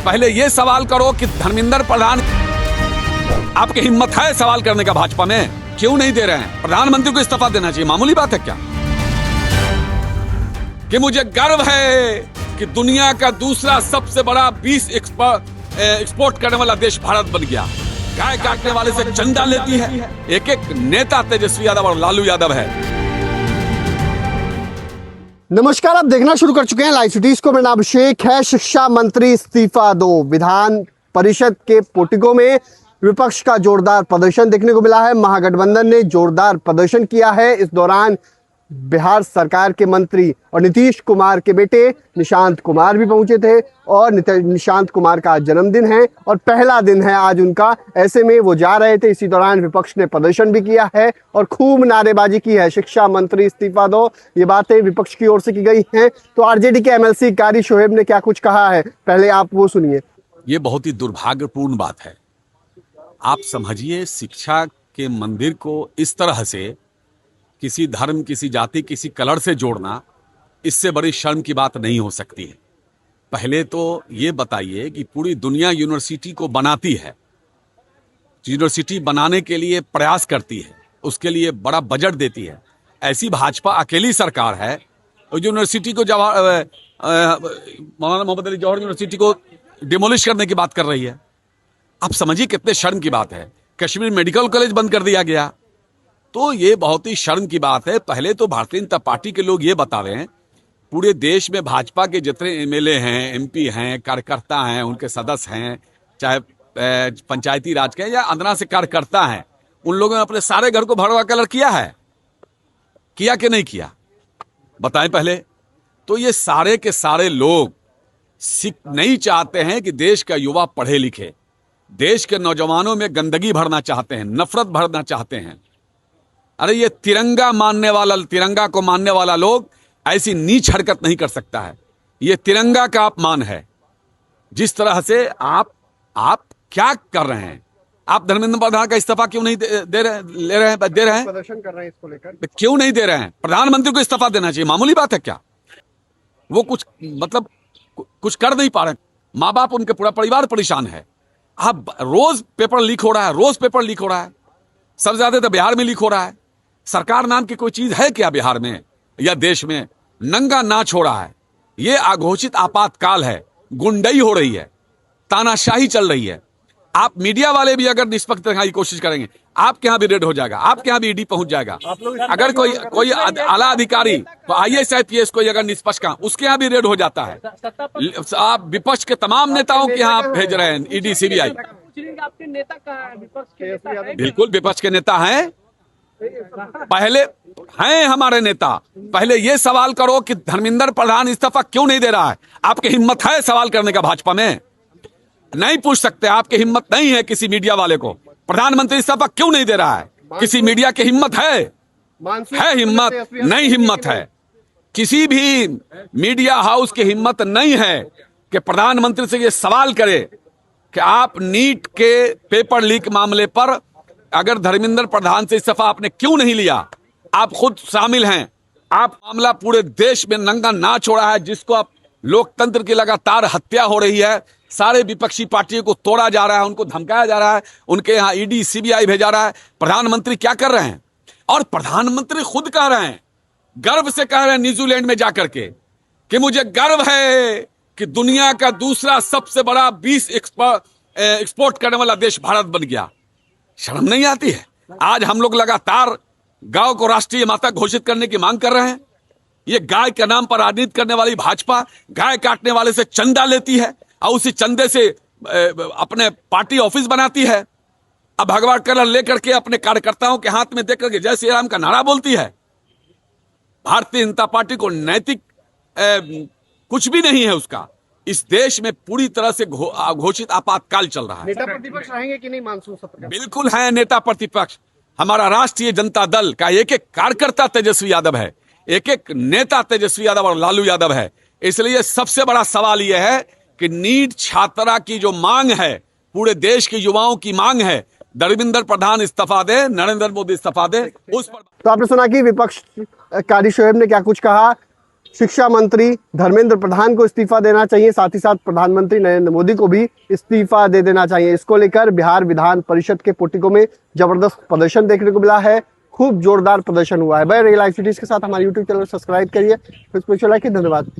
पहले ये सवाल करो कि धर्मेंद्र प्रधान, आपकी हिम्मत है सवाल करने का भाजपा में? क्यों नहीं दे रहे हैं? प्रधानमंत्री को इस्तीफा देना चाहिए, मामूली बात है क्या? कि मुझे गर्व है कि दुनिया का दूसरा सबसे बड़ा बीस एक्सपोर्ट करने वाला देश भारत बन गया। गाय काटने वाले से चंदा लेती है एक एक नेता, तेजस्वी यादव और लालू यादव है। नमस्कार, आप देखना शुरू कर चुके हैं लाइव सिटीज को। मेरा नाम अभिषेक है। शिक्षा मंत्री इस्तीफा दो, विधान परिषद के पोर्टिको में विपक्ष का जोरदार प्रदर्शन देखने को मिला है। महागठबंधन ने जोरदार प्रदर्शन किया है। इस दौरान बिहार सरकार के मंत्री और नीतीश कुमार के बेटे निशांत कुमार भी पहुंचे थे और निशांत कुमार का जन्मदिन है और पहला दिन है आज उनका। ऐसे में वो जा रहे थे, इसी दौरान विपक्ष ने प्रदर्शन भी किया है और खूब नारेबाजी की है। शिक्षा मंत्री इस्तीफा दो, ये बातें विपक्ष की ओर से की गई हैं। तो आरजेडी के एमएलसी कारी शोएब ने क्या कुछ कहा है, पहले आप वो सुनिए। ये बहुत ही दुर्भाग्यपूर्ण बात है। आप समझिए, शिक्षा के मंदिर को इस तरह से किसी धर्म, किसी जाति, किसी कलर से जोड़ना, इससे बड़ी शर्म की बात नहीं हो सकती है। पहले तो ये बताइए कि पूरी दुनिया यूनिवर्सिटी को बनाती है, यूनिवर्सिटी बनाने के लिए प्रयास करती है, उसके लिए बड़ा बजट देती है। ऐसी भाजपा अकेली सरकार है और यूनिवर्सिटी को मौलाना मोहम्मद अली जौहर यूनिवर्सिटी को डिमोलिश करने की बात कर रही है। आप समझिए कितने शर्म की बात है। कश्मीर मेडिकल कॉलेज बंद कर दिया गया, तो ये बहुत ही शर्म की बात है। पहले तो भारतीय जनता पार्टी के लोग ये बता रहे हैं, पूरे देश में भाजपा के जितने एमएलए हैं, एमपी हैं, कार्यकर्ता हैं, उनके सदस्य हैं, चाहे पंचायती राज के या अंदर से कार्यकर्ता हैं, उन लोगों ने अपने सारे घर को भगवा कलर किया है, किया कि नहीं किया? बताएं पहले। तो ये सारे के सारे लोग नहीं चाहते हैं कि देश का युवा पढ़े लिखे, देश के नौजवानों में गंदगी भरना चाहते हैं, नफरत भरना चाहते हैं। अरे ये तिरंगा को मानने वाला लोग ऐसी नीच हरकत नहीं कर सकता है। ये तिरंगा का अपमान है। जिस तरह से आप क्या कर रहे हैं? आप धर्मेंद्र प्रधान का इस्तीफा क्यों नहीं दे रहे हैं? प्रदर्शन कर रहे हैं इसको लेकर, क्यों नहीं दे रहे हैं? प्रधानमंत्री को इस्तीफा देना चाहिए, मामूली बात है क्या? वो कुछ कर नहीं पा रहे। माँ बाप, उनके पूरा परिवार परेशान है। अब रोज पेपर लीक हो रहा है, सबसे ज्यादा तो बिहार में लीक हो रहा है। सरकार नाम की कोई चीज है क्या बिहार में या देश में? नंगा नाच हो रहा है। ये अघोषित आपातकाल है, गुंडई हो रही है, तानाशाही चल रही है। आप मीडिया वाले भी अगर निष्पक्ष रहने की कोशिश करेंगे, आपके यहाँ भी रेड हो जाएगा, आपके यहाँ भी ईडी पहुंच जाएगा। अगर कोई आला अधिकारी, तो आईएएस IPS कोई अगर निष्पक्ष का, उसके यहाँ भी रेड हो जाता है। आप विपक्ष के तमाम नेताओं के यहाँ भेज रहे हैं ईडी, CBI। आपके नेता कहाँ है? विपक्ष के नेता है? बिल्कुल विपक्ष के नेता हैं, पहले हैं हमारे नेता। पहले ये सवाल करो कि धर्मेंद्र प्रधान इस्तीफा क्यों नहीं दे रहा है? आपकी हिम्मत है सवाल करने का भाजपा में? नहीं पूछ सकते, आपकी हिम्मत नहीं है किसी मीडिया वाले को। प्रधानमंत्री इस्तीफा क्यों नहीं दे रहा है? किसी मीडिया की हिम्मत है हिम्मत नहीं, हिम्मत है। किसी भी मीडिया हाउस की हिम्मत नहीं है कि प्रधानमंत्री से ये सवाल करे कि आप नीट के पेपर लीक मामले पर अगर धर्मेंद्र प्रधान से इस्तीफा आपने क्यों नहीं लिया? आप खुद शामिल हैं। आप मामला पूरे देश में नंगा नाच हो रहा है, जिसको आप लोकतंत्र की लगातार हत्या हो रही है। सारे विपक्षी पार्टियों को तोड़ा जा रहा है, उनको धमकाया जा रहा है, उनके यहाँ ईडी CBI भेजा रहा है। प्रधानमंत्री क्या कर रहे हैं? और प्रधानमंत्री खुद कह रहे हैं, गर्व से कह रहे हैं न्यूजीलैंड में जाकर के कि मुझे गर्व है कि दुनिया का दूसरा सबसे बड़ा 20 एक्सपोर्ट करने वाला देश भारत बन गया। शर्म नहीं आती है? आज हम लोग लगातार गांव को राष्ट्रीय माता घोषित करने की मांग कर रहे हैं। ये गाय के नाम पर राजनीति करने वाली भाजपा गाय काटने वाले से चंदा लेती है और उसी चंदे से अपने पार्टी ऑफिस बनाती है। अब भगवा कलर लेकर के अपने कार्यकर्ताओं के हाथ में देकर के जय श्री राम का नारा बोलती है। भारतीय जनता पार्टी को नैतिक कुछ भी नहीं है उसका। इस देश में पूरी तरह से घोषित आपातकाल चल रहा है। नेता प्रतिपक्ष रहेंगे कि नहीं मानसून सत्र? बिल्कुल है नेता प्रतिपक्ष। हमारा राष्ट्रीय जनता दल का एक एक कार्यकर्ता तेजस्वी यादव है, एक एक नेता तेजस्वी यादव और लालू यादव है। इसलिए सबसे बड़ा सवाल यह है कि नीट छात्रा की जो मांग है, पूरे देश के युवाओं की मांग है, धर्मेंद्र प्रधान इस्तीफा दे, नरेंद्र मोदी इस्तीफा दे, उस पर। तो आपने सुना कि विपक्ष कारी शोएब ने क्या कुछ कहा। शिक्षा मंत्री धर्मेंद्र प्रधान को इस्तीफा देना चाहिए, साथ ही साथ प्रधानमंत्री नरेंद्र मोदी को भी इस्तीफा दे देना चाहिए। इसको लेकर बिहार विधान परिषद के पोर्टिको में जबरदस्त प्रदर्शन देखने को मिला है, खूब जोरदार प्रदर्शन हुआ है। भाई रियल लाइव सिटीज के साथ हमारे यूट्यूब चैनल सब्सक्राइब करिए, फेसबुक पे लाइक, धन्यवाद।